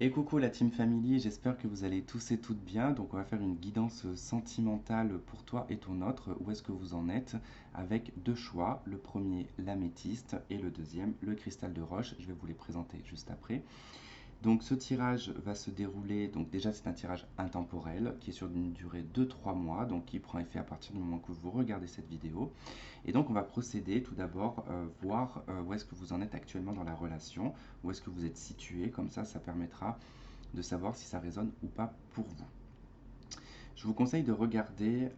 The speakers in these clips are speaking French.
Et coucou la Team Family, j'espère que vous allez tous et toutes bien. Donc on va faire une guidance sentimentale pour toi et ton autre. Où est-ce que vous en êtes? Avec deux choix. Le premier, l'améthyste, et le deuxième, le cristal de roche. Je vais vous les présenter juste après. Donc ce tirage va se dérouler, donc déjà c'est un tirage intemporel qui est sur une durée de 3 mois, donc qui prend effet à partir du moment que vous regardez cette vidéo. Et donc on va procéder tout d'abord, voir où est-ce que vous en êtes actuellement dans la relation, où est-ce que vous êtes situé, comme ça permettra de savoir si ça résonne ou pas pour vous. Je vous conseille de regarder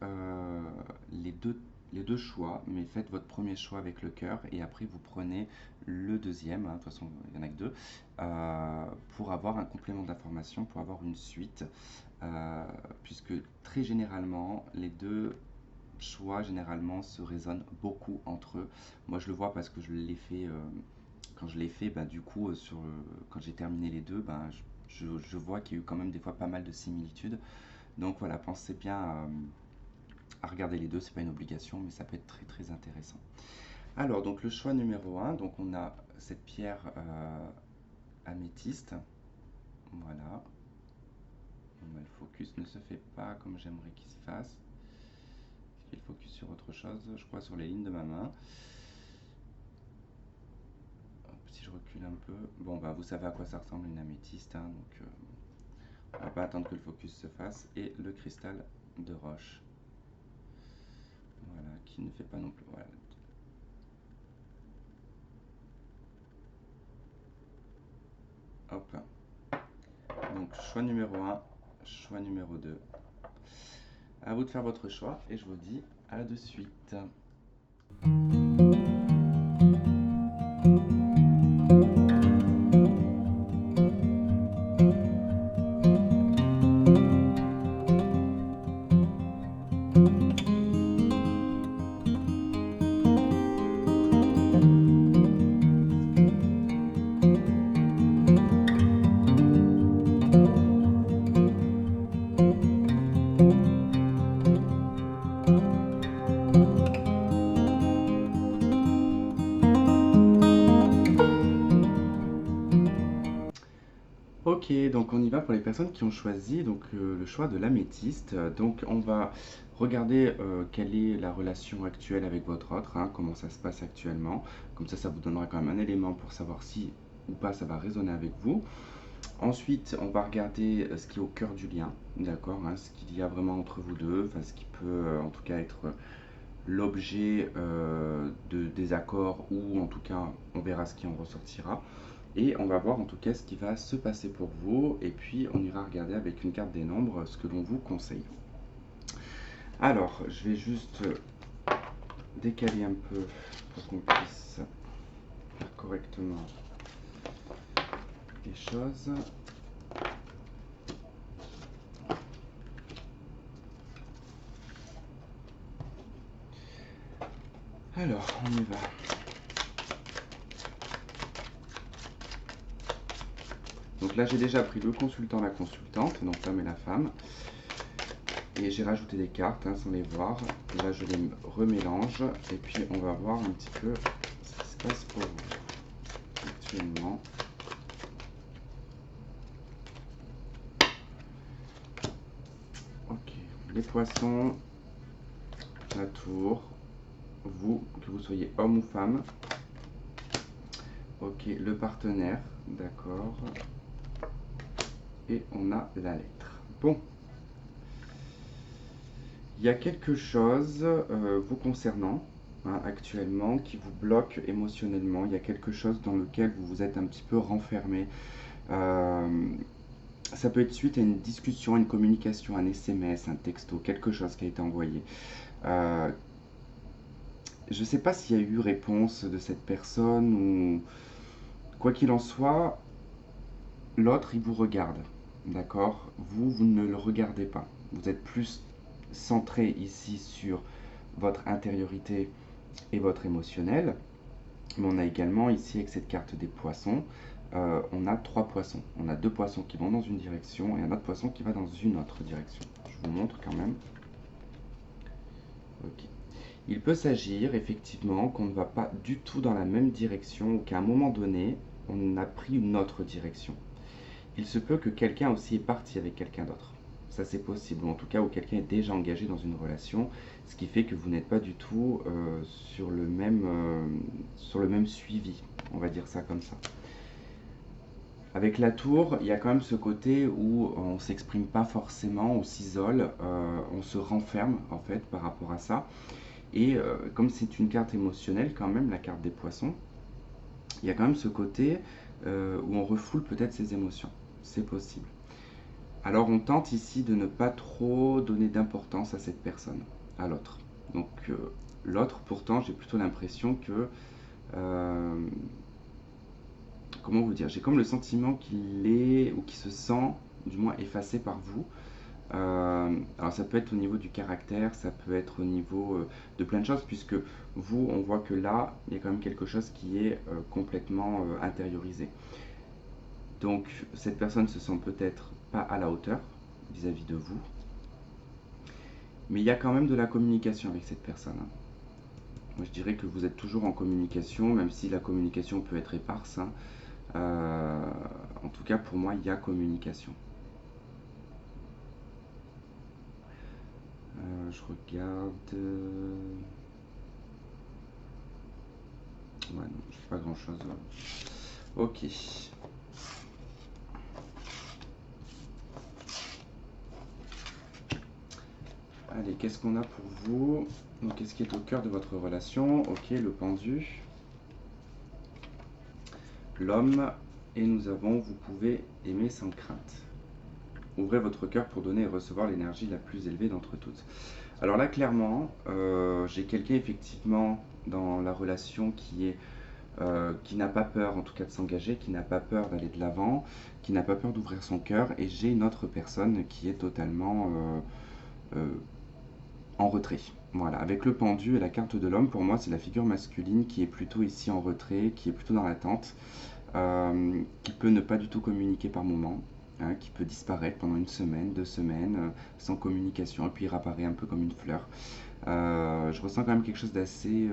les deux choix, mais faites votre premier choix avec le cœur et après vous prenez le deuxième, hein, de toute façon il n'y en a que deux, pour avoir un complément d'information, pour avoir une suite, puisque très généralement les deux choix généralement se résonnent beaucoup entre eux. Moi je le vois parce que je l'ai fait, quand je l'ai fait, bah, du coup quand j'ai terminé les deux, bah, je vois qu'il y a eu quand même des fois pas mal de similitudes. Donc voilà, pensez bien à regarder les deux, c'est pas une obligation, mais ça peut être très très intéressant. Alors, donc le choix numéro un, donc on a cette pierre améthyste. Voilà. Bon, le focus ne se fait pas comme j'aimerais qu'il se fasse. Est-ce qu'il focus sur autre chose? Je crois sur les lignes de ma main. Hop, si je recule un peu. Bon, bah vous savez à quoi ça ressemble une améthyste, hein, donc on va pas attendre que le focus se fasse. Et le cristal de roche. Voilà, qui ne fait pas non plus. Voilà. Hop. Donc choix numéro un, choix numéro 2. À vous de faire votre choix et je vous dis à de suite. Ok, donc on y va pour les personnes qui ont choisi donc, le choix de l'améthyste. Donc on va regarder quelle est la relation actuelle avec votre autre, hein, comment ça se passe actuellement. Comme ça vous donnera quand même un élément pour savoir si ou pas ça va résonner avec vous. Ensuite, on va regarder ce qui est au cœur du lien, d'accord, hein, ce qu'il y a vraiment entre vous deux, enfin ce qui peut en tout cas être l'objet de désaccord ou en tout cas on verra ce qui en ressortira. Et on va voir en tout cas ce qui va se passer pour vous. Et puis on ira regarder avec une carte des nombres ce que l'on vous conseille. Alors, je vais juste décaler un peu pour qu'on puisse faire correctement les choses. Alors, on y va. Donc là, j'ai déjà pris le consultant, la consultante, donc l'homme et la femme. Et j'ai rajouté des cartes, hein, sans les voir. Et là, je les remélange. Et puis, on va voir un petit peu ce qui se passe pour vous actuellement. Ok, les poissons, la tour, vous, que vous soyez homme ou femme. Ok, le partenaire, d'accord. Et on a la lettre. Bon. Il y a quelque chose vous concernant, hein, actuellement qui vous bloque émotionnellement. Il y a quelque chose dans lequel vous vous êtes un petit peu renfermé. Ça peut être suite à une discussion, une communication, un SMS, un texto, quelque chose qui a été envoyé. Je ne sais pas s'il y a eu réponse de cette personne ou quoi qu'il en soit, l'autre il vous regarde, d'accord? Vous ne le regardez pas. Vous êtes plus centré ici sur votre intériorité et votre émotionnel. Mais on a également ici avec cette carte des poissons, on a trois poissons. On a deux poissons qui vont dans une direction et un autre poisson qui va dans une autre direction. Je vous montre quand même. Ok. Il peut s'agir effectivement qu'on ne va pas du tout dans la même direction ou qu'à un moment donné, on a pris une autre direction. Il se peut que quelqu'un aussi est parti avec quelqu'un d'autre. Ça c'est possible, ou en tout cas où quelqu'un est déjà engagé dans une relation, ce qui fait que vous n'êtes pas du tout sur le même suivi, on va dire ça comme ça. Avec la tour, il y a quand même ce côté où on ne s'exprime pas forcément, on s'isole, on se renferme en fait par rapport à ça. Et comme c'est une carte émotionnelle quand même, la carte des poissons, il y a quand même ce côté où on refoule peut-être ses émotions. C'est possible. Alors on tente ici de ne pas trop donner d'importance à cette personne, à l'autre. Donc l'autre, pourtant, j'ai plutôt l'impression que... euh, comment vous dire? J'ai comme le sentiment qu'il est, ou qu'il se sent, du moins effacé par vous. Alors ça peut être au niveau du caractère, ça peut être au niveau de plein de choses, puisque vous, on voit que là, il y a quand même quelque chose qui est complètement intériorisé. Donc cette personne se sent peut-être pas à la hauteur vis-à-vis de vous, mais il y a quand même de la communication avec cette personne, hein. Moi je dirais que vous êtes toujours en communication, même si la communication peut être éparse, hein. Euh, En tout cas pour moi il y a communication. Je regarde... Ouais, non, je fais pas grand chose. Ok. Allez, qu'est-ce qu'on a pour vous? Donc, qu'est-ce qui est au cœur de votre relation? Ok, le pendu, l'homme, et nous avons, vous pouvez aimer sans crainte. Ouvrez votre cœur pour donner et recevoir l'énergie la plus élevée d'entre toutes. Alors là, clairement, j'ai quelqu'un effectivement dans la relation qui n'a pas peur en tout cas de s'engager, qui n'a pas peur d'aller de l'avant, qui n'a pas peur d'ouvrir son cœur, et j'ai une autre personne qui est totalement euh, en retrait. Voilà, avec le pendu et la carte de l'homme, pour moi c'est la figure masculine qui est plutôt ici en retrait, qui est plutôt dans l'attente, qui peut ne pas du tout communiquer par moment, hein, qui peut disparaître pendant une semaine, 2 semaines, sans communication, et puis il réapparaît un peu comme une fleur. Je ressens quand même quelque chose d'assez,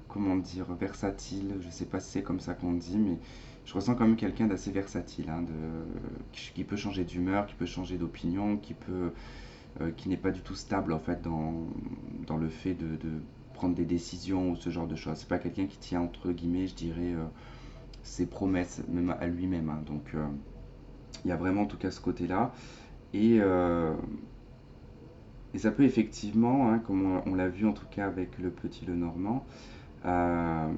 comment dire, versatile, je sais pas si c'est comme ça qu'on dit, mais je ressens quand même quelqu'un d'assez versatile, hein, qui peut changer d'humeur, qui peut changer d'opinion, qui n'est pas du tout stable en fait dans le fait de prendre des décisions ou ce genre de choses. C'est pas quelqu'un qui tient entre guillemets, je dirais, ses promesses même à lui-même, hein. Donc il y a vraiment en tout cas ce côté-là. Et, euh, et ça peut effectivement, hein, comme on l'a vu en tout cas avec le petit Lenormand, euh,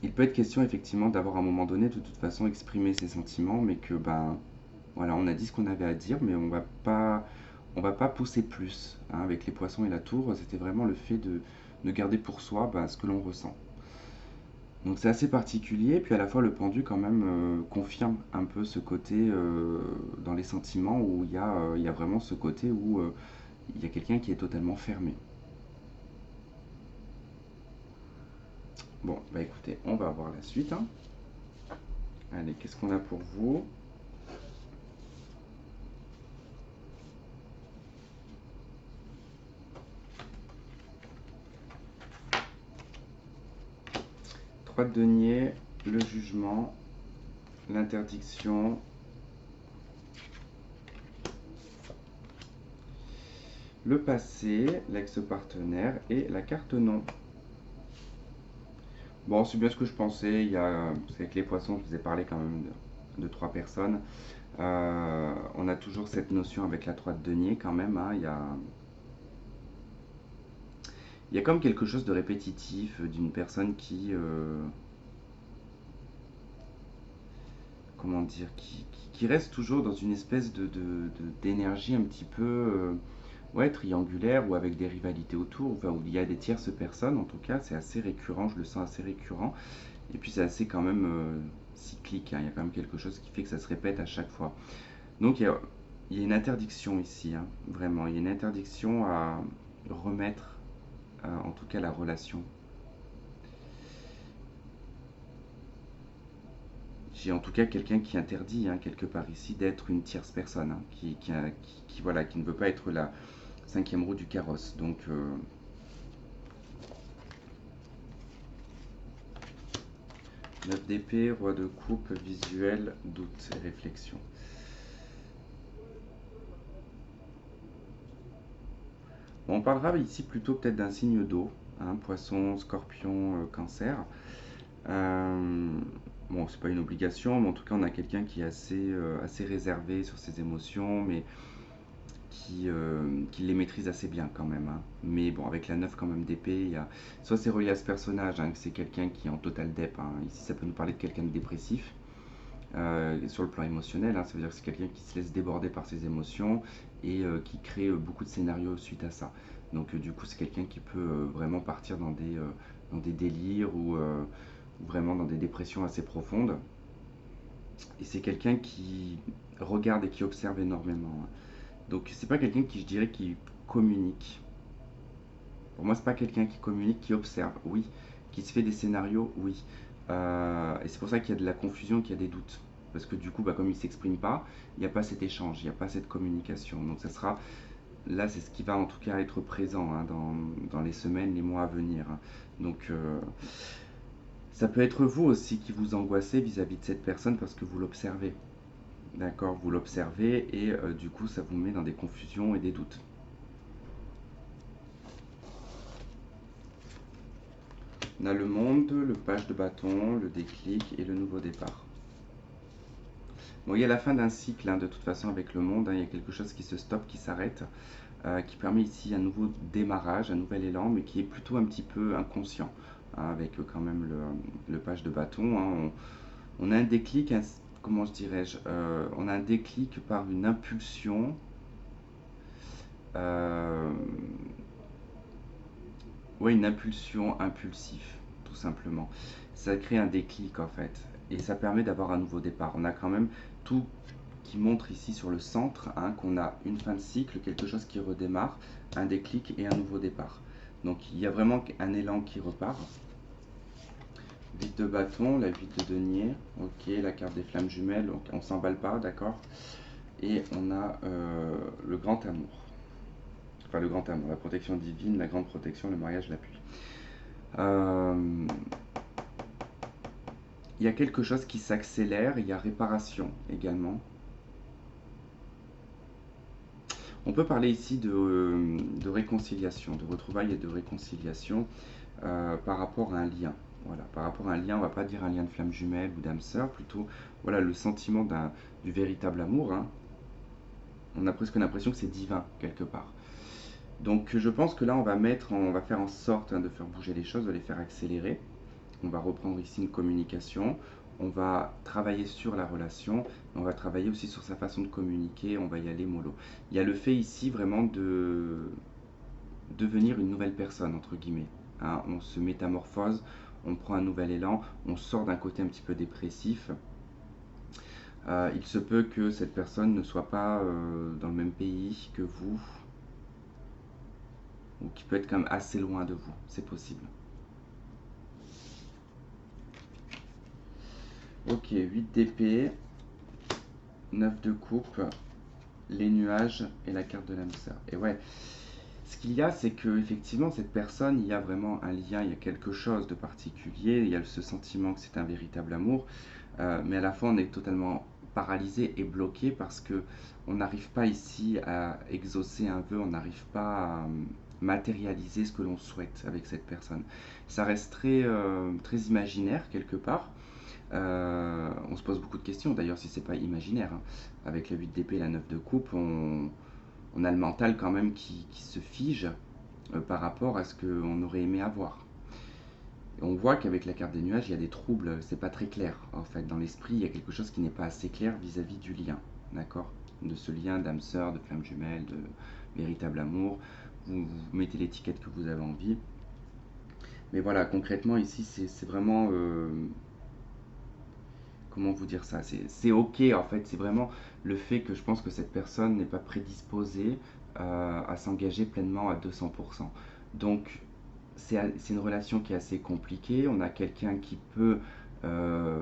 il peut être question effectivement d'avoir à un moment donné de toute façon exprimer ses sentiments, mais que ben voilà, on a dit ce qu'on avait à dire, mais on va pas pousser plus, hein. Avec les poissons et la tour, c'était vraiment le fait de garder pour soi ben, ce que l'on ressent. Donc c'est assez particulier, puis à la fois le pendu quand même confirme un peu ce côté dans les sentiments où il y a vraiment ce côté où il y a quelqu'un qui est totalement fermé. Bon, bah écoutez, on va voir la suite, hein. Allez, qu'est-ce qu'on a pour vous? Trois de denier, le jugement, l'interdiction, le passé, l'ex-partenaire et la carte non. Bon, c'est bien ce que je pensais. C'est avec les poissons, je vous ai parlé quand même de trois personnes. On a toujours cette notion avec la 3 de denier quand même, hein. Il y a comme quelque chose de répétitif d'une personne comment dire, qui reste toujours dans une espèce d'énergie un petit peu ouais, triangulaire ou avec des rivalités autour, enfin, où il y a des tierces personnes en tout cas, c'est assez récurrent, je le sens assez récurrent. Et puis c'est assez quand même cyclique, hein. Il y a quand même quelque chose qui fait que ça se répète à chaque fois. Donc il y a une interdiction ici, hein, vraiment. Il y a une interdiction à remettre, en tout cas, la relation. J'ai en tout cas quelqu'un qui interdit, hein, quelque part ici, d'être une tierce personne, hein, voilà, qui ne veut pas être la cinquième roue du carrosse. Donc, 9 d'épée, roi de coupe, visuel, doute et réflexion. Bon, on parlera ici plutôt peut-être d'un signe d'eau, hein, poisson, scorpion, cancer. Euh, bon, c'est pas une obligation, mais en tout cas, on a quelqu'un qui est assez réservé sur ses émotions, mais qui les maîtrise assez bien quand même, hein. Mais bon, avec la 9 quand même d'épée, soit c'est relié à ce personnage, hein, que c'est quelqu'un qui est en total dep, hein. Ici, ça peut nous parler de quelqu'un de dépressif. Sur le plan émotionnel, hein, ça veut dire que c'est quelqu'un qui se laisse déborder par ses émotions et qui crée beaucoup de scénarios suite à ça. Donc du coup, c'est quelqu'un qui peut vraiment partir dans des délires ou vraiment dans des dépressions assez profondes. Et c'est quelqu'un qui regarde et qui observe énormément, hein. Donc c'est pas quelqu'un qui, je dirais, qui communique. Pour moi, c'est pas quelqu'un qui communique, qui observe, oui. Qui se fait des scénarios, oui. Et c'est pour ça qu'il y a de la confusion, qu'il y a des doutes. Parce que du coup, bah, comme il ne s'exprime pas, il n'y a pas cet échange, il n'y a pas cette communication. Donc ça sera, là, c'est ce qui va en tout cas être présent, hein, dans les semaines, les mois à venir, hein. Donc ça peut être vous aussi qui vous angoissez vis-à-vis de cette personne parce que vous l'observez. D'accord, vous l'observez et du coup, ça vous met dans des confusions et des doutes. On a le monde, le page de bâton, le déclic et le nouveau départ. Bon, il y a la fin d'un cycle, hein, de toute façon avec le monde, hein, il y a quelque chose qui se stoppe, qui s'arrête, qui permet ici un nouveau démarrage, un nouvel élan, mais qui est plutôt un petit peu inconscient, hein, avec quand même le page de bâton, hein. On a un déclic, comment je dirais-je, on a un déclic par une impulsion, euh, ouais, une impulsion impulsive, tout simplement. Ça crée un déclic en fait, et ça permet d'avoir un nouveau départ. On a quand même tout qui montre ici sur le centre, hein, qu'on a une fin de cycle, quelque chose qui redémarre, un déclic et un nouveau départ. Donc il y a vraiment un élan qui repart. 8 de bâton, la 8 de denier, ok, la carte des flammes jumelles, donc on s'emballe pas, d'accord. Et on a le grand amour. Enfin, le grand amour, la protection divine, la grande protection, le mariage, l'appui. Euh, il y a quelque chose qui s'accélère, il y a réparation également. On peut parler ici de réconciliation, de retrouvailles et de réconciliation par rapport à un lien. Voilà, par rapport à un lien, on ne va pas dire un lien de flamme jumelle ou d'âme sœur, plutôt voilà, le sentiment du véritable amour, hein. On a presque l'impression que c'est divin quelque part. Donc je pense que là on va faire en sorte, hein, de faire bouger les choses, de les faire accélérer. On va reprendre ici une communication, on va travailler sur la relation, on va travailler aussi sur sa façon de communiquer, on va y aller mollo. Il y a le fait ici vraiment de devenir une nouvelle personne, entre guillemets, hein. On se métamorphose, on prend un nouvel élan, on sort d'un côté un petit peu dépressif. Il se peut que cette personne ne soit pas dans le même pays que vous, ou qui peut être quand même assez loin de vous, c'est possible. Ok, 8 d'épée, 9 de coupe, les nuages et la carte de l'âme sœur. Et ouais, ce qu'il y a, c'est que effectivement cette personne, il y a vraiment un lien, il y a quelque chose de particulier, il y a ce sentiment que c'est un véritable amour, mais à la fois on est totalement paralysé et bloqué parce que on n'arrive pas ici à exaucer un vœu, on n'arrive pas à matérialiser ce que l'on souhaite avec cette personne. Ça reste très imaginaire quelque part. On se pose beaucoup de questions, d'ailleurs si c'est pas imaginaire, hein. Avec la 8 d'épée et la 9 de coupe, on a le mental quand même qui se fige par rapport à ce qu'on aurait aimé avoir. Et on voit qu'avec la carte des nuages, il y a des troubles, c'est pas très clair en fait. Dans l'esprit, il y a quelque chose qui n'est pas assez clair vis-à-vis du lien, d'accord. De ce lien d'âme sœur, de flamme jumelle, de véritable amour. Vous mettez l'étiquette que vous avez envie. Mais voilà, concrètement ici, c'est vraiment comment vous dire ça, c'est ok en fait, c'est vraiment le fait que je pense que cette personne n'est pas prédisposée à s'engager pleinement à 200%. Donc c'est une relation qui est assez compliquée, on a quelqu'un qui peut euh,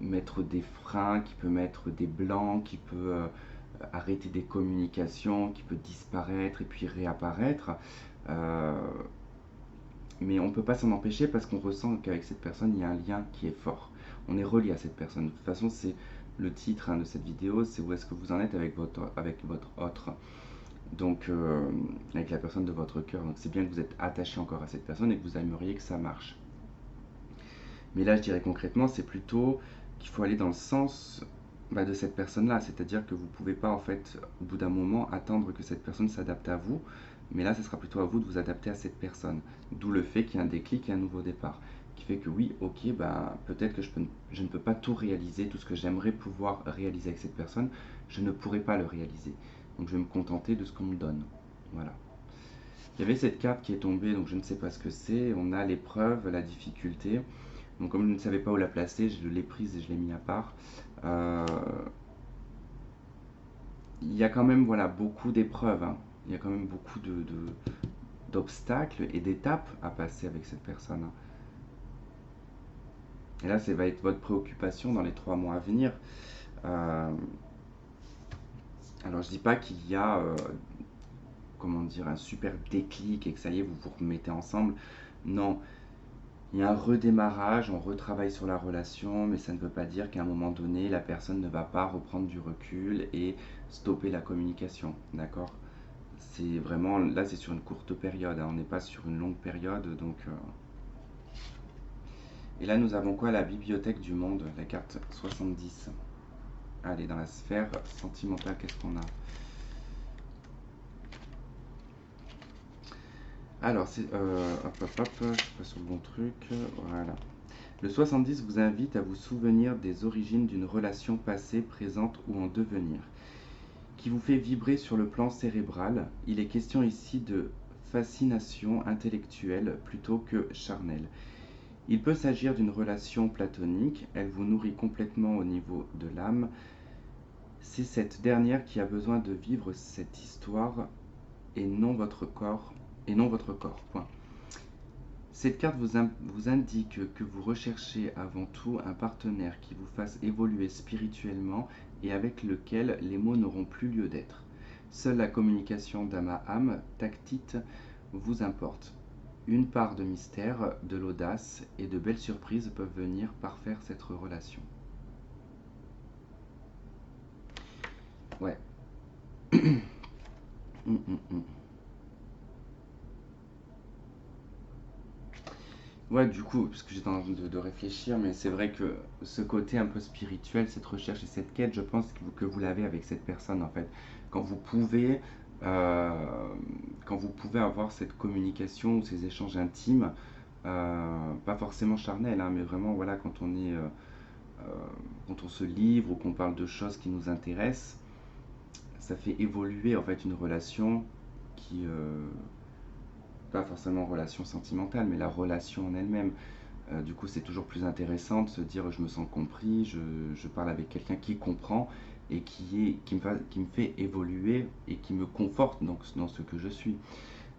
mettre des freins, qui peut mettre des blancs, qui peut arrêter des communications, qui peut disparaître et puis réapparaître. Euh, Mais on ne peut pas s'en empêcher parce qu'on ressent qu'avec cette personne, il y a un lien qui est fort. On est relié à cette personne. De toute façon, c'est le titre de cette vidéo, c'est où est-ce que vous en êtes avec votre autre. Donc, avec la personne de votre cœur. Donc, c'est bien que vous êtes attaché encore à cette personne et que vous aimeriez que ça marche. Mais là, je dirais concrètement, c'est plutôt qu'il faut aller dans le sens de cette personne-là. C'est-à-dire que vous ne pouvez pas, en fait, au bout d'un moment, attendre que cette personne s'adapte à vous. Mais là, ce sera plutôt à vous de vous adapter à cette personne. D'où le fait qu'il y a un déclic et un nouveau départ. Qui fait que oui, ok, peut-être que je ne peux pas tout réaliser, tout ce que j'aimerais pouvoir réaliser avec cette personne, je ne pourrai pas le réaliser. Donc je vais me contenter de ce qu'on me donne. Voilà. Il y avait cette carte qui est tombée, donc je ne sais pas ce que c'est. On a l'épreuve, la difficulté. Donc comme je ne savais pas où la placer, je l'ai prise et je l'ai mis à part. Euh, il y a quand même voilà, beaucoup d'épreuves, hein. Il y a quand même beaucoup d'obstacles et d'étapes à passer avec cette personne, hein. Et là, ça va être votre préoccupation dans les 3 mois à venir. Euh, alors je dis pas qu'il y a comment dire, un super déclic et que ça y est, vous vous remettez ensemble. Non, il y a un redémarrage, on retravaille sur la relation, mais ça ne veut pas dire qu'à un moment donné, la personne ne va pas reprendre du recul et stopper la communication, d'accord? C'est vraiment, là c'est sur une courte période, hein, on n'est pas sur une longue période, donc... Et là nous avons quoi? La bibliothèque du monde, la carte 70. Allez, dans la sphère sentimentale, qu'est-ce qu'on a? Alors, hop, hop, hop, je suis pas sur le bon truc, voilà. Le 70 vous invite à vous souvenir des origines d'une relation passée, présente ou en devenir, qui vous fait vibrer sur le plan cérébral. Il est question ici de fascination intellectuelle plutôt que charnelle. Il peut s'agir d'une relation platonique, elle vous nourrit complètement au niveau de l'âme. C'est cette dernière qui a besoin de vivre cette histoire et non votre corps, point. Cette carte vous indique que vous recherchez avant tout un partenaire qui vous fasse évoluer spirituellement et avec lequel les mots n'auront plus lieu d'être. Seule la communication d'âme à âme, tactite, vous importe. Une part de mystère, de l'audace et de belles surprises peuvent venir parfaire cette relation. Ouais. Hum, hum, hum. Ouais, du coup, parce que j'étais en train de réfléchir, mais c'est vrai que ce côté un peu spirituel, cette recherche et cette quête, je pense que vous l'avez avec cette personne en fait. Quand vous pouvez, euh, quand vous pouvez avoir cette communication ou ces échanges intimes, pas forcément charnels, hein, mais vraiment voilà, euh, quand on se livre ou qu'on parle de choses qui nous intéressent, ça fait évoluer en fait une relation qui, pas forcément relation sentimentale, mais la relation en elle-même. Du coup, c'est toujours plus intéressant de se dire je me sens compris, je parle avec quelqu'un qui comprend et qui me fait évoluer et qui me conforte dans ce que je suis.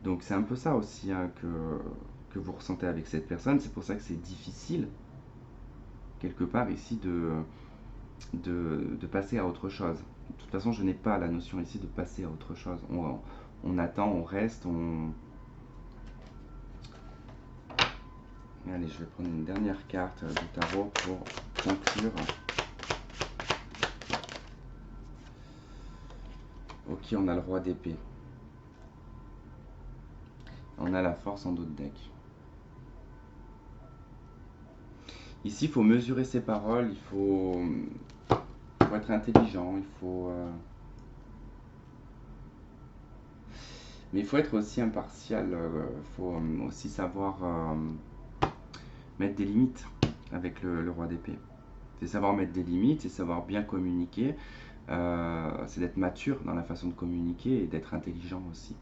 Donc c'est un peu ça aussi, hein, que vous ressentez avec cette personne. C'est pour ça que c'est difficile, quelque part ici, de passer à autre chose. De toute façon, je n'ai pas la notion ici de passer à autre chose. On attend, on reste, on... Allez, je vais prendre une dernière carte du tarot pour conclure. Ok, on a le roi d'épée. On a la force en dos de deck. Ici, il faut mesurer ses paroles, faut être intelligent, mais il faut être aussi impartial, il faut aussi savoir mettre des limites avec le roi d'épée. C'est savoir mettre des limites, c'est savoir bien communiquer, c'est d'être mature dans la façon de communiquer et d'être intelligent aussi.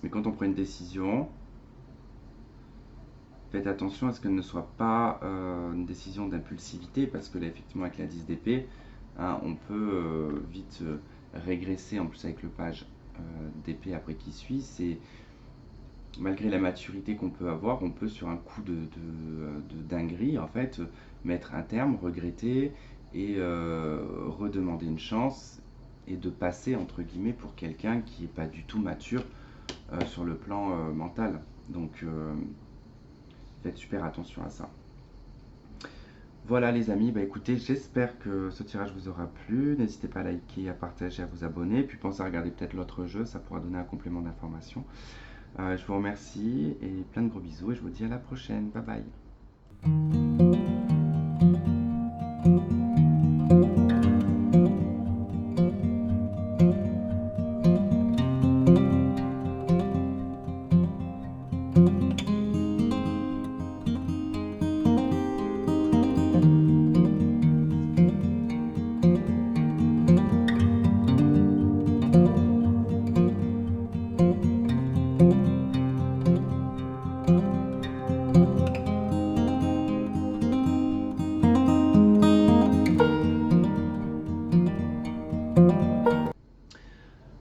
Mais quand on prend une décision, faites attention à ce qu'elle ne soit pas une décision d'impulsivité, parce que là, effectivement, avec la 10 d'épée, hein, on peut vite régresser, en plus avec le page d'épée après qui suit. C'est malgré la maturité qu'on peut avoir, on peut sur un coup de dinguerie, en fait, mettre un terme, regretter et redemander une chance et de passer entre guillemets pour quelqu'un qui n'est pas du tout mature sur le plan mental. Donc faites super attention à ça. Voilà les amis, bah écoutez, j'espère que ce tirage vous aura plu. N'hésitez pas à liker, à partager, à vous abonner. Puis pensez à regarder peut-être l'autre jeu, ça pourra donner un complément d'information. Je vous remercie et plein de gros bisous et je vous dis à la prochaine. Bye bye.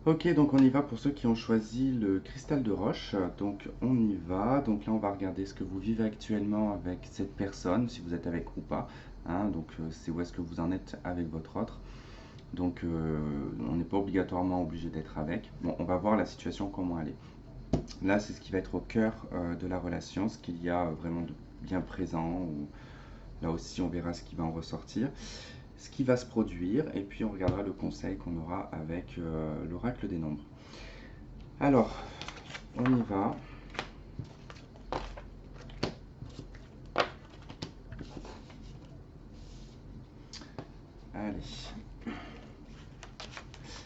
Ok, donc on y va pour ceux qui ont choisi le cristal de roche. Donc on y va. Donc là, on va regarder ce que vous vivez actuellement avec cette personne, si vous êtes avec ou pas. Hein. Donc c'est où est-ce que vous en êtes avec votre autre. Donc on n'est pas obligatoirement obligé d'être avec. Bon, on va voir la situation, comment elle est. Là, c'est ce qui va être au cœur de la relation, ce qu'il y a vraiment de bien présent. Ou là aussi, on verra ce qui va en ressortir, ce qui va se produire, et puis on regardera le conseil qu'on aura avec l'oracle des nombres. Alors, on y va. Allez.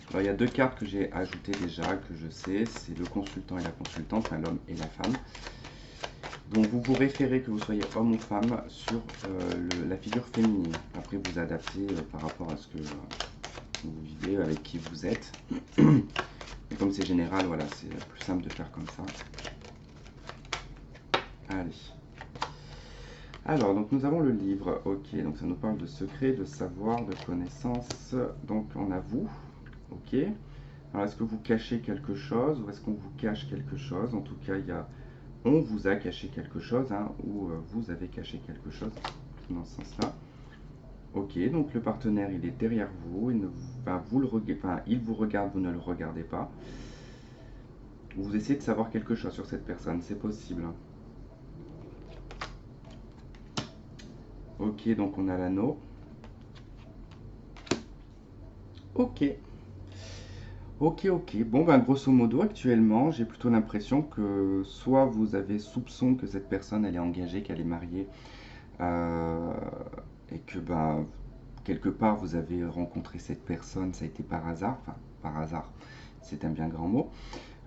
Alors, il y a deux cartes que j'ai ajoutées déjà, que je sais, c'est le consultant et la consultante, enfin l'homme et la femme. Donc vous vous référez, que vous soyez homme ou femme, sur la figure féminine. Après vous adaptez par rapport à ce que vous vivez, avec qui vous êtes. Et comme c'est général, voilà, c'est plus simple de faire comme ça. Allez. Alors, donc nous avons le livre. Ok, donc ça nous parle de secrets, de savoir, de connaissances. Donc on a vous. Ok. Alors est-ce que vous cachez quelque chose ou est-ce qu'on vous cache quelque chose? En tout cas, il y a on vous a caché quelque chose, hein, ou vous avez caché quelque chose dans ce sens-là. Ok, donc le partenaire, il est derrière vous, il, ne, enfin, il vous regarde, vous ne le regardez pas. Vous essayez de savoir quelque chose sur cette personne, c'est possible. Ok, donc on a l'anneau. Ok. Ok, ok. Bon, ben grosso modo, actuellement, j'ai plutôt l'impression que soit vous avez soupçon que cette personne, elle est engagée, qu'elle est mariée, euh, et que ben, quelque part vous avez rencontré cette personne, ça a été par hasard, enfin par hasard, c'est un bien grand mot.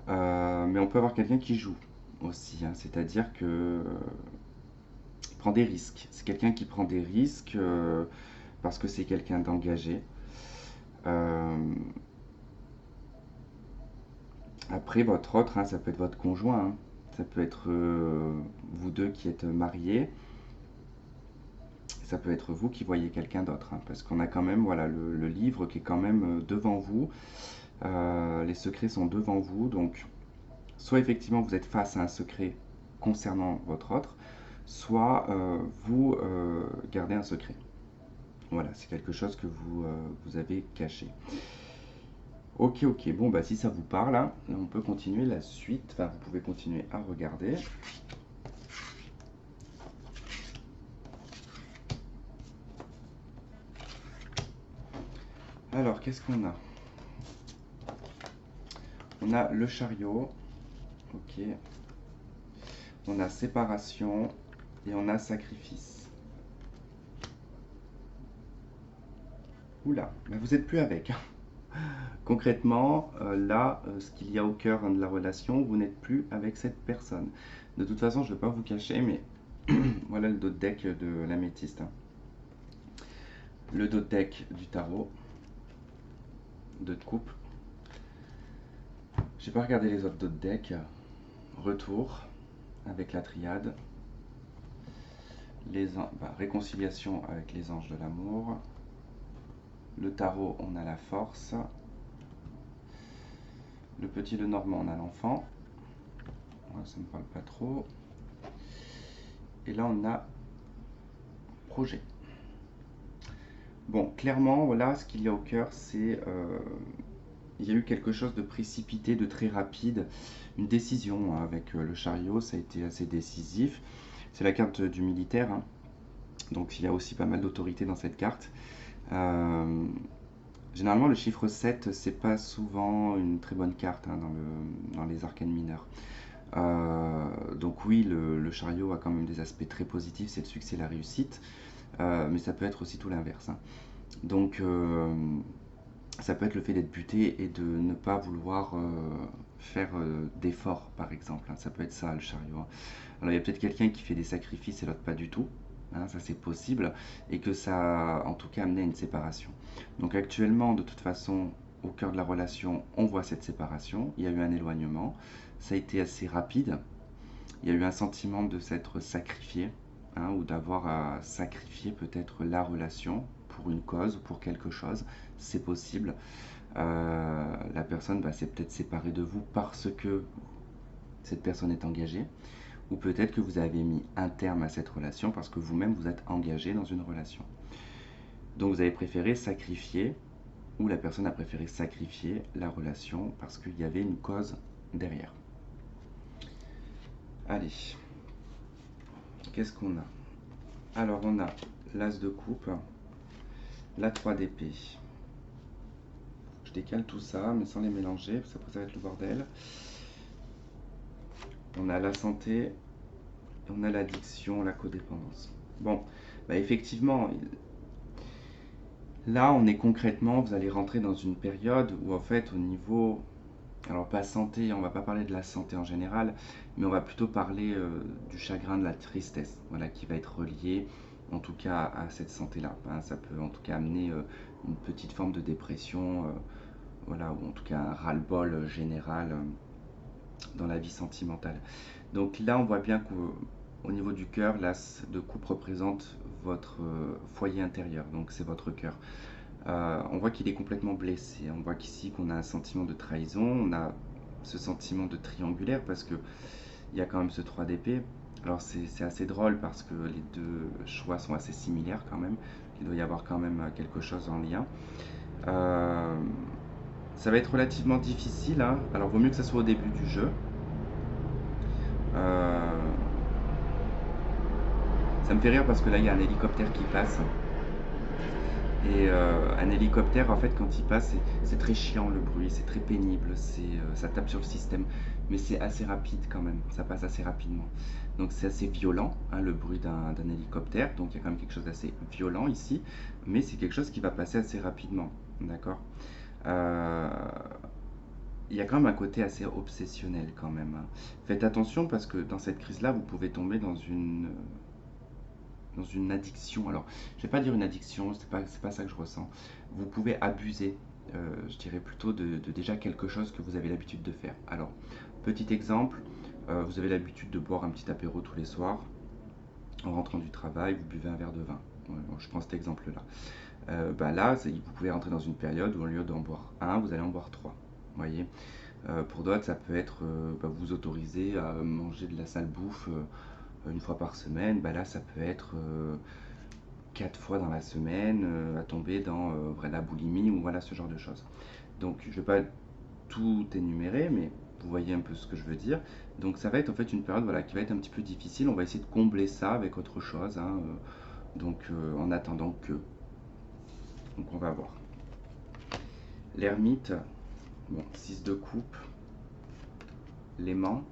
Mais on peut avoir quelqu'un qui joue aussi, hein, c'est-à-dire que il prend des risques. C'est quelqu'un qui prend des risques parce que c'est quelqu'un d'engagé. Euh, Après, votre autre, hein, ça peut être votre conjoint, hein. Ça peut être vous deux qui êtes mariés. Ça peut être vous qui voyez quelqu'un d'autre, hein, parce qu'on a quand même voilà, le livre qui est quand même devant vous. Les secrets sont devant vous, donc soit effectivement vous êtes face à un secret concernant votre autre, soit vous gardez un secret. Voilà, c'est quelque chose que vous avez caché. Ok, ok, bon bah si ça vous parle, hein, on peut continuer la suite, enfin vous pouvez continuer à regarder. Alors, qu'est-ce qu'on a? On a le chariot, ok. On a séparation et on a sacrifice. Oula, bah vous n'êtes plus avec. Concrètement, là, ce qu'il y a au cœur, hein, de la relation, vous n'êtes plus avec cette personne. De toute façon, je ne vais pas vous cacher, mais voilà le dos de deck de l'améthyste, hein. Le dos de deck du tarot, de coupe. J'ai pas regardé les autres dos de deck. Retour avec la triade. Réconciliation avec les anges de l'amour. Le tarot, on a la force. Le petit le normand, on a l'enfant. Ça ne me parle pas trop. Et là, on a projet. Bon, clairement, là, ce qu'il y a au cœur, c'est il y a eu quelque chose de précipité, de très rapide, une décision hein, avec le chariot, ça a été assez décisif. C'est la carte du militaire, hein, donc il y a aussi pas mal d'autorité dans cette carte. Euh, Généralement, le chiffre 7, c'est pas souvent une très bonne carte hein, dans les arcanes mineurs. Donc oui, le chariot a quand même des aspects très positifs, c'est le succès, la réussite, mais ça peut être aussi tout l'inverse, hein. Donc ça peut être le fait d'être buté et de ne pas vouloir faire d'efforts, par exemple, hein. Ça peut être ça, le chariot, hein. Alors il y a peut-être quelqu'un qui fait des sacrifices et l'autre pas du tout, hein, ça c'est possible, et que ça a en tout cas amené à une séparation. Donc actuellement, de toute façon, au cœur de la relation, on voit cette séparation, il y a eu un éloignement, ça a été assez rapide, il y a eu un sentiment de s'être sacrifié, hein, ou d'avoir à sacrifier peut-être la relation pour une cause ou pour quelque chose, c'est possible. La personne s'est peut-être séparée de vous parce que cette personne est engagée, ou peut-être que vous avez mis un terme à cette relation parce que vous-même vous êtes engagé dans une relation. Donc vous avez préféré sacrifier, ou la personne a préféré sacrifier la relation parce qu'il y avait une cause derrière. Allez, qu'est-ce qu'on a? Alors on a l'as de coupe, la 3 d'épée. Je décale tout ça, mais sans les mélanger, parce que après ça va être le bordel. On a la santé, et on a l'addiction, la codépendance. Bon, effectivement, là on est concrètement, vous allez rentrer dans une période où en fait au niveau, alors pas santé, on va pas parler de la santé en général, mais on va plutôt parler du chagrin, de la tristesse, voilà, qui va être relié en tout cas à cette santé-là, hein. Ça peut en tout cas amener une petite forme de dépression, voilà, ou en tout cas un ras-le-bol général dans la vie sentimentale. Donc là, on voit bien qu'au niveau du cœur, l'as de coupe représente votre foyer intérieur, donc c'est votre cœur. On voit qu'il est complètement blessé. On voit qu'ici qu'on a un sentiment de trahison, on a ce sentiment de triangulaire parce que il y a quand même ce 3 d'épée. Alors c'est assez drôle parce que les deux choix sont assez similaires quand même. Il doit y avoir quand même quelque chose en lien. Euh, Ça va être relativement difficile, hein. Alors vaut mieux que ça soit au début du jeu. Euh, Ça me fait rire parce que là il y a un hélicoptère qui passe. Et un hélicoptère, en fait, quand il passe, c'est très chiant le bruit, c'est très pénible, ça tape sur le système. Mais c'est assez rapide quand même, ça passe assez rapidement. Donc c'est assez violent, hein, le bruit d'un hélicoptère. Donc il y a quand même quelque chose d'assez violent ici. Mais c'est quelque chose qui va passer assez rapidement. D'accord. Euh, il y a quand même un côté assez obsessionnel quand même, hein. Faites attention parce que dans cette crise-là, vous pouvez tomber dans une addiction. Alors, je ne vais pas dire une addiction, c'est pas ça que je ressens. Vous pouvez abuser, je dirais plutôt de déjà quelque chose que vous avez l'habitude de faire. Alors, petit exemple, vous avez l'habitude de boire un petit apéro tous les soirs. En rentrant du travail, vous buvez un verre de vin. Ouais, bon, je prends cet exemple-là. Là, vous pouvez rentrer dans une période où au lieu d'en boire un, vous allez en boire trois. Vous voyez. Pour d'autres, ça peut être vous autoriser à manger de la sale bouffe une fois par semaine. Là, ça peut être 4 fois dans la semaine, à tomber dans la boulimie ou voilà ce genre de choses. Donc je ne vais pas tout énumérer, mais vous voyez un peu ce que je veux dire. Donc ça va être en fait une période voilà, qui va être un petit peu difficile. On va essayer de combler ça avec autre chose, hein, en attendant que. Donc on va voir. L'ermite, bon, 6 de coupe, l'aimant,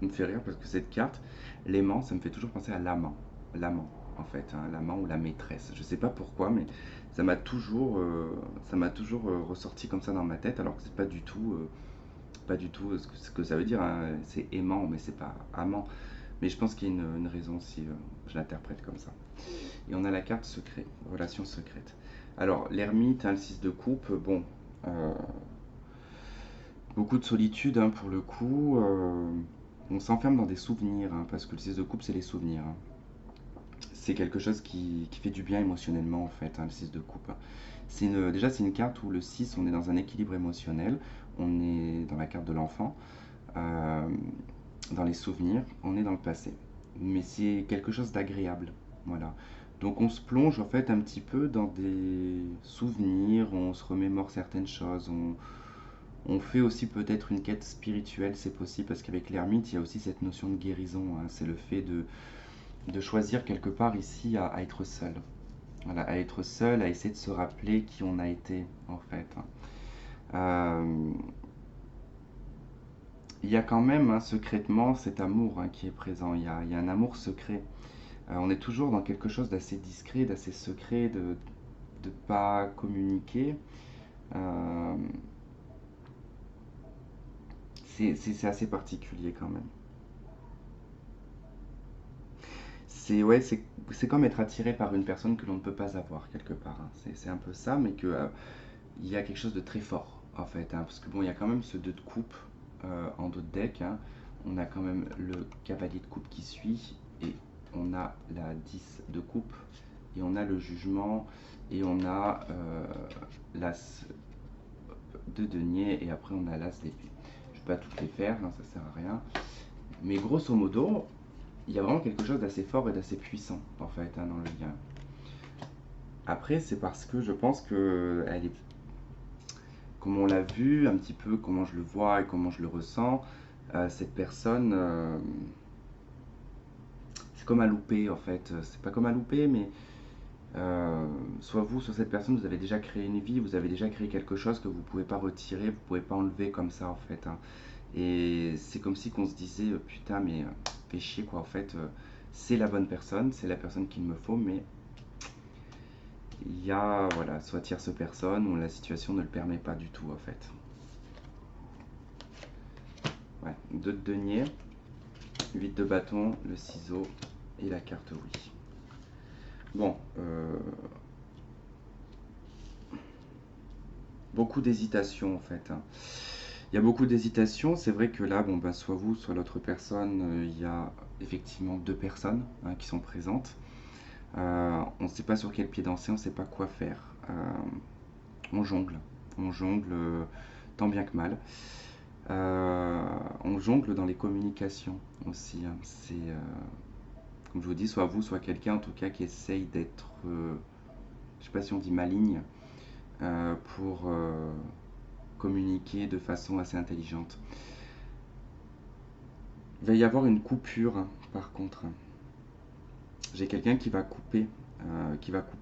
il me fait rire parce que cette carte, l'aimant, ça me fait toujours penser à l'amant. L'amant, en fait, hein, l'amant ou la maîtresse. Je sais pas pourquoi, mais ça m'a toujours ressorti comme ça dans ma tête, alors que c'est pas du tout ce que ça veut dire, hein. C'est aimant, mais c'est pas amant. Mais je pense qu'il y a une raison si je l'interprète comme ça. Et on a la carte secret, relation secrète. Alors, l'ermite, hein, le 6 de coupe, bon, euh, beaucoup de solitude hein, pour le coup. On s'enferme dans des souvenirs, hein, parce que le 6 de coupe, c'est les souvenirs, hein. C'est quelque chose qui fait du bien émotionnellement, en fait, hein, le 6 de coupe. Déjà, c'est une carte où le 6 on est dans un équilibre émotionnel, on est dans la carte de l'enfant, euh, dans les souvenirs, on est dans le passé. Mais c'est quelque chose d'agréable, voilà. Donc on se plonge en fait un petit peu dans des souvenirs, on se remémore certaines choses, on fait aussi peut-être une quête spirituelle, c'est possible, parce qu'avec l'ermite, il y a aussi cette notion de guérison, hein. C'est le fait de choisir quelque part ici à être seul. Voilà, à être seul, à essayer de se rappeler qui on a été en fait, hein. Euh, il y a quand même, hein, secrètement cet amour, hein, qui est présent. Il y a un amour secret. On est toujours dans quelque chose d'assez discret, d'assez secret, de ne pas communiquer. Euh, c'est assez particulier quand même. C'est comme être attiré par une personne que l'on ne peut pas avoir quelque part, hein. C'est un peu ça, mais que il y a quelque chose de très fort en fait, hein, parce que bon, il y a quand même ce 2 de coupe en dos de deck, hein. On a quand même le cavalier de coupe qui suit, et on a la 10 de coupe, et on a le jugement, et on a l'as de denier, et après on a l'as d'épée. Je ne vais pas toutes les faire, hein, ça sert à rien. Mais grosso modo, il y a vraiment quelque chose d'assez fort et d'assez puissant en fait, hein, dans le lien. Après, c'est parce que je pense que elle est, comme on l'a vu, un petit peu comment je le vois et comment je le ressens, cette personne, c'est comme un loupé en fait. C'est pas comme un loupé, mais soit vous, soit cette personne, vous avez déjà créé une vie, vous avez déjà créé quelque chose que vous pouvez pas retirer, vous pouvez pas enlever comme ça en fait, hein. Et c'est comme si qu'on se disait, putain, mais fais chier quoi, en fait, c'est la bonne personne, c'est la personne qu'il me faut, mais il y a, voilà, soit tierce personne, ou la situation ne le permet pas du tout, en fait. Ouais, 2 de denier, 8 de bâton, le ciseau et la carte oui. Bon, beaucoup d'hésitation en fait, hein. Il y a beaucoup d'hésitation, c'est vrai que là, bon, bah, soit vous, soit l'autre personne, il y a effectivement 2 personnes, hein, qui sont présentes. On ne sait pas sur quel pied danser, on ne sait pas quoi faire. On jongle, on jongle tant bien que mal. On jongle dans les communications aussi, hein. C'est, comme je vous dis, soit vous, soit quelqu'un en tout cas qui essaye d'être, je ne sais pas si on dit maligne, pour communiquer de façon assez intelligente. Il va y avoir une coupure, hein, par contre. J'ai quelqu'un qui va couper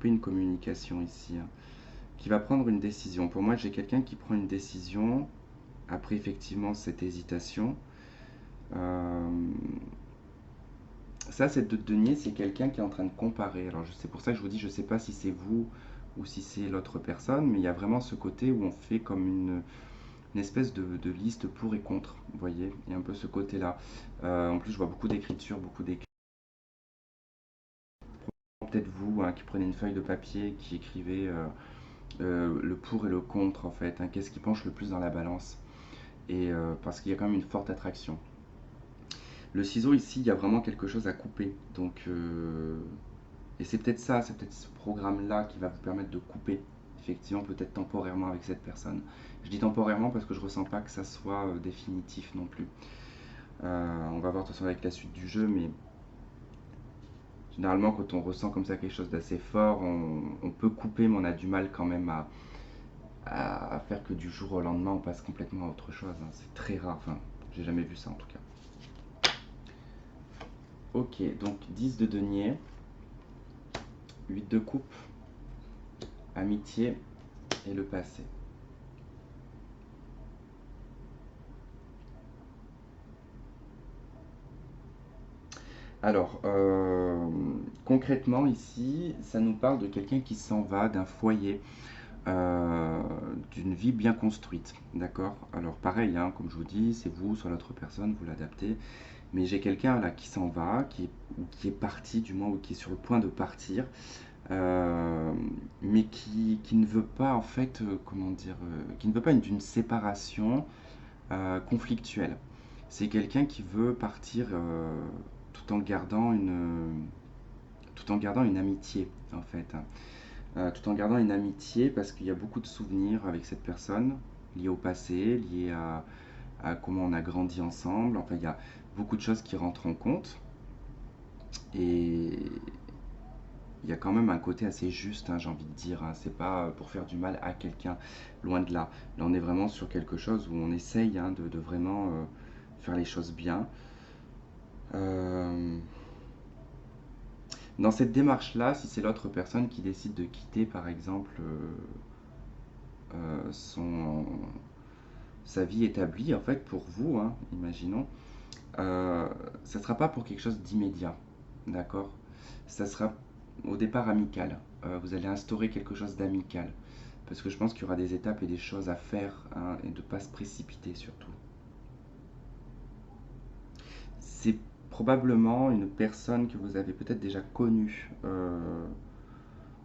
une communication ici, hein, qui va prendre une décision. Pour moi, j'ai quelqu'un qui prend une décision après effectivement cette hésitation. Euh, Ça, cette de denier, c'est quelqu'un qui est en train de comparer. Alors, c'est pour ça que je vous dis, je ne sais pas si c'est vous ou si c'est l'autre personne, mais il y a vraiment ce côté où on fait comme une espèce de liste pour et contre. Vous voyez, il y a un peu ce côté-là. En plus, je vois beaucoup d'écriture, beaucoup d'écrits. Peut-être vous, hein, qui prenez une feuille de papier, qui écrivez le pour et le contre, en fait, hein. Qu'est-ce qui penche le plus dans la balance? Et parce qu'il y a quand même une forte attraction. Le ciseau ici, il y a vraiment quelque chose à couper. Donc, et c'est peut-être ça, c'est peut-être ce programme-là qui va vous permettre de couper, effectivement, peut-être temporairement avec cette personne. Je dis temporairement parce que je ressens pas que ça soit définitif non plus. On va voir de toute façon avec la suite du jeu, mais généralement quand on ressent comme ça quelque chose d'assez fort, on peut couper, mais on a du mal quand même à faire que du jour au lendemain on passe complètement à autre chose, hein. C'est très rare, enfin, j'ai jamais vu ça en tout cas. Ok, donc 10 de denier, 8 de coupe, amitié et le passé. Alors, concrètement ici, ça nous parle de quelqu'un qui s'en va d'un foyer, euh, d'une vie bien construite, d'accord? Alors pareil, hein, comme je vous dis, c'est vous, soit l'autre personne, vous l'adaptez, mais j'ai quelqu'un là qui s'en va, ou qui est parti du moins, ou qui est sur le point de partir, euh, mais qui ne veut pas en fait, comment dire, qui ne veut pas d'une séparation conflictuelle. C'est quelqu'un qui veut partir tout en gardant tout en gardant une amitié en fait, hein. Tout en gardant une amitié parce qu'il y a beaucoup de souvenirs avec cette personne liés au passé, liés à comment on a grandi ensemble. Enfin, il y a beaucoup de choses qui rentrent en compte, et Il y a quand même un côté assez juste, hein, j'ai envie de dire, hein. C'est pas pour faire du mal à quelqu'un, loin de là. Là, on est vraiment sur quelque chose où on essaye, hein, de vraiment faire les choses bien. Euh, Dans cette démarche-là, si c'est l'autre personne qui décide de quitter, par exemple, son, sa vie établie, en fait, pour vous, hein, imaginons, ça ne sera pas pour quelque chose d'immédiat, d'accord? Ça sera au départ amical. Vous allez instaurer quelque chose d'amical. Parce que je pense qu'il y aura des étapes et des choses à faire, hein, et de ne pas se précipiter surtout. C'est probablement une personne que vous avez peut-être déjà connue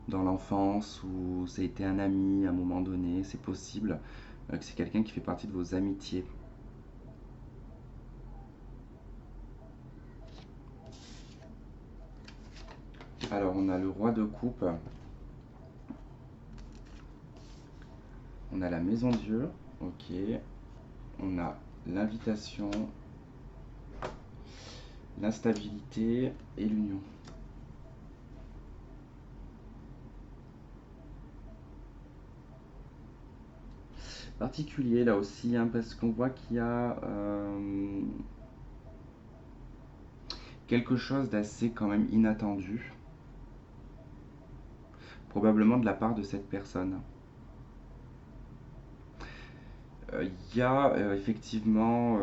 dans l'enfance ou ça a été un ami à un moment donné. C'est possible que c'est quelqu'un qui fait partie de vos amitiés. Alors on a le roi de coupe, on a la maison Dieu, ok, on a l'invitation, l'instabilité et l'union. Particulier là aussi, hein, parce qu'on voit qu'il y a quelque chose d'assez quand même inattendu, probablement de la part de cette personne. Il y a effectivement,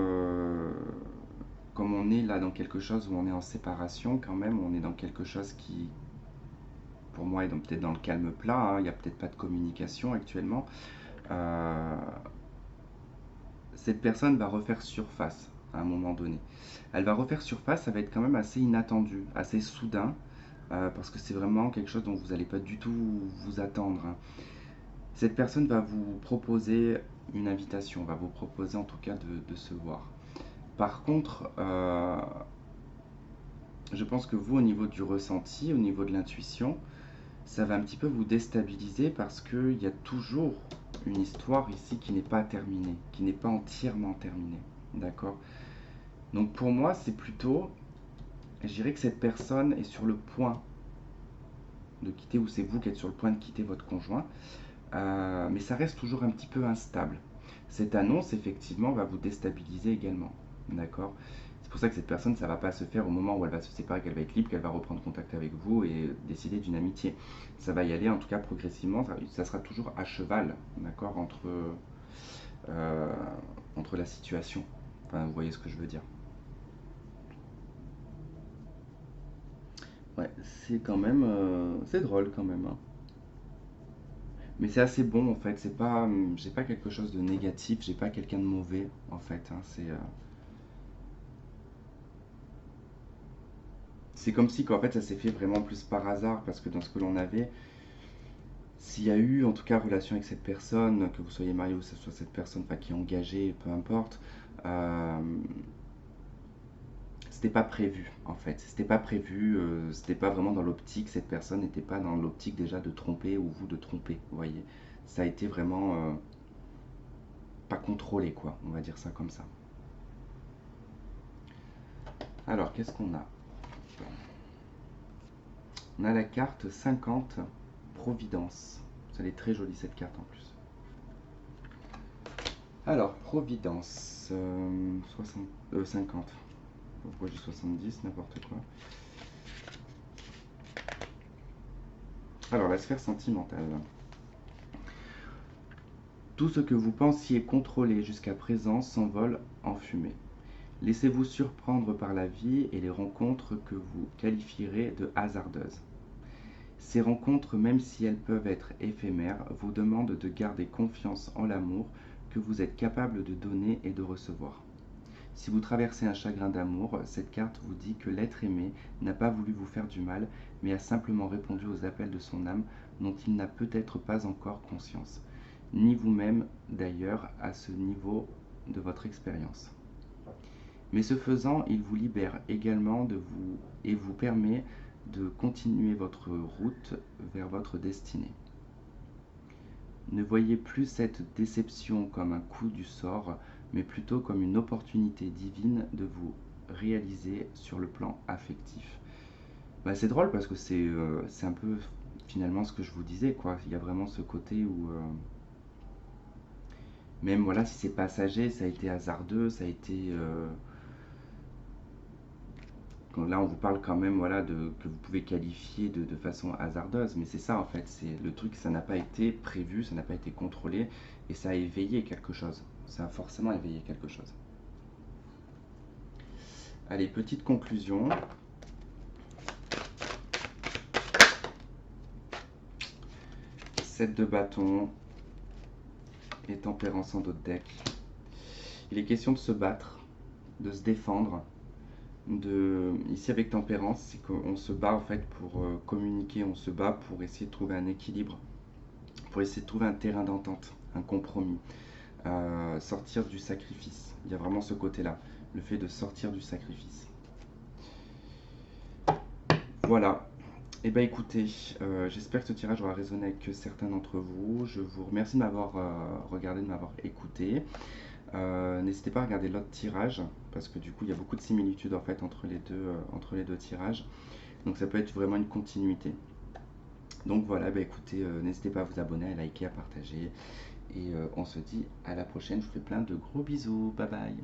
comme on est là dans quelque chose où on est en séparation quand même, on est dans quelque chose qui, pour moi, est peut-être dans le calme plat, hein, il n'y a peut-être pas de communication actuellement. Euh, cette personne va refaire surface à un moment donné. Elle va refaire surface, ça va être quand même assez inattendu, assez soudain, parce que c'est vraiment quelque chose dont vous n'allez pas du tout vous attendre, hein. Cette personne va vous proposer une invitation, va vous proposer en tout cas de se voir. Par contre, je pense que vous, au niveau du ressenti, au niveau de l'intuition, ça va un petit peu vous déstabiliser parce qu'il y a toujours une histoire ici qui n'est pas terminée, qui n'est pas entièrement terminée. D'accord? Donc pour moi, c'est plutôt, je dirais que cette personne est sur le point de quitter, ou c'est vous qui êtes sur le point de quitter votre conjoint, mais ça reste toujours un petit peu instable. Cette annonce, effectivement, va vous déstabiliser également. D'accord? C'est pour ça que cette personne, ça ne va pas se faire au moment où elle va se séparer, qu'elle va être libre, qu'elle va reprendre contact avec vous et décider d'une amitié. Ça va y aller, en tout cas progressivement, ça sera toujours à cheval, d'accord, euh, entre la situation. Enfin, vous voyez ce que je veux dire. Ouais, c'est quand même, c'est drôle quand même, hein. Mais c'est assez bon en fait. C'est pas, j'ai pas quelque chose de négatif. J'ai pas quelqu'un de mauvais en fait, hein. C'est comme si qu'en fait ça s'est fait vraiment plus par hasard parce que dans ce que l'on avait, s'il y a eu en tout cas relation avec cette personne, que vous soyez marié ou que ce soit cette personne, enfin, qui est engagée, peu importe, euh, c'était pas prévu en fait. C'était pas prévu, c'était pas vraiment dans l'optique, cette personne n'était pas dans l'optique déjà de tromper ou vous de tromper, vous voyez. Ça a été vraiment pas contrôlé quoi, on va dire ça comme ça. Alors, qu'est-ce qu'on a? On a la carte 50, Providence. Elle est très jolie cette carte en plus. Alors, Providence, 50. Pourquoi j'ai 70, n'importe quoi. Alors, la sphère sentimentale. Tout ce que vous pensiez contrôler jusqu'à présent s'envole en fumée. Laissez-vous surprendre par la vie et les rencontres que vous qualifierez de hasardeuses. Ces rencontres, même si elles peuvent être éphémères, vous demandent de garder confiance en l'amour que vous êtes capable de donner et de recevoir. Si vous traversez un chagrin d'amour, cette carte vous dit que l'être aimé n'a pas voulu vous faire du mal, mais a simplement répondu aux appels de son âme dont il n'a peut-être pas encore conscience, ni vous-même d'ailleurs à ce niveau de votre expérience. Mais ce faisant, il vous libère également de vous et vous permet de continuer votre route vers votre destinée. Ne voyez plus cette déception comme un coup du sort, mais plutôt comme une opportunité divine de vous réaliser sur le plan affectif. Bah, c'est drôle parce que c'est un peu finalement ce que je vous disais, quoi. Il y a vraiment ce côté où, même voilà, si c'est passager, ça a été hasardeux, ça a été. Là, on vous parle quand même, voilà, que vous pouvez qualifier de façon hasardeuse, mais c'est ça en fait, c'est le truc, ça n'a pas été prévu, ça n'a pas été contrôlé, et ça a éveillé quelque chose. Ça a forcément éveillé quelque chose. Allez, petite conclusion. 7 de bâton et tempérance en dos de deck. Il est question de se battre, de se défendre. Ici avec tempérance, c'est qu'on se bat en fait pour communiquer, on se bat pour essayer de trouver un équilibre, pour essayer de trouver un terrain d'entente, un compromis, sortir du sacrifice. Il y a vraiment ce côté-là, le fait de sortir du sacrifice. Voilà. Eh bien écoutez, j'espère que ce tirage aura résonné avec certains d'entre vous. Je vous remercie de m'avoir regardé, de m'avoir écouté. N'hésitez pas à regarder l'autre tirage, parce que du coup il y a beaucoup de similitudes en fait entre les deux tirages. Donc ça peut être vraiment une continuité. Donc voilà, bah écoutez, n'hésitez pas à vous abonner, à liker, à partager. Et on se dit à la prochaine. Je vous fais plein de gros bisous. Bye bye.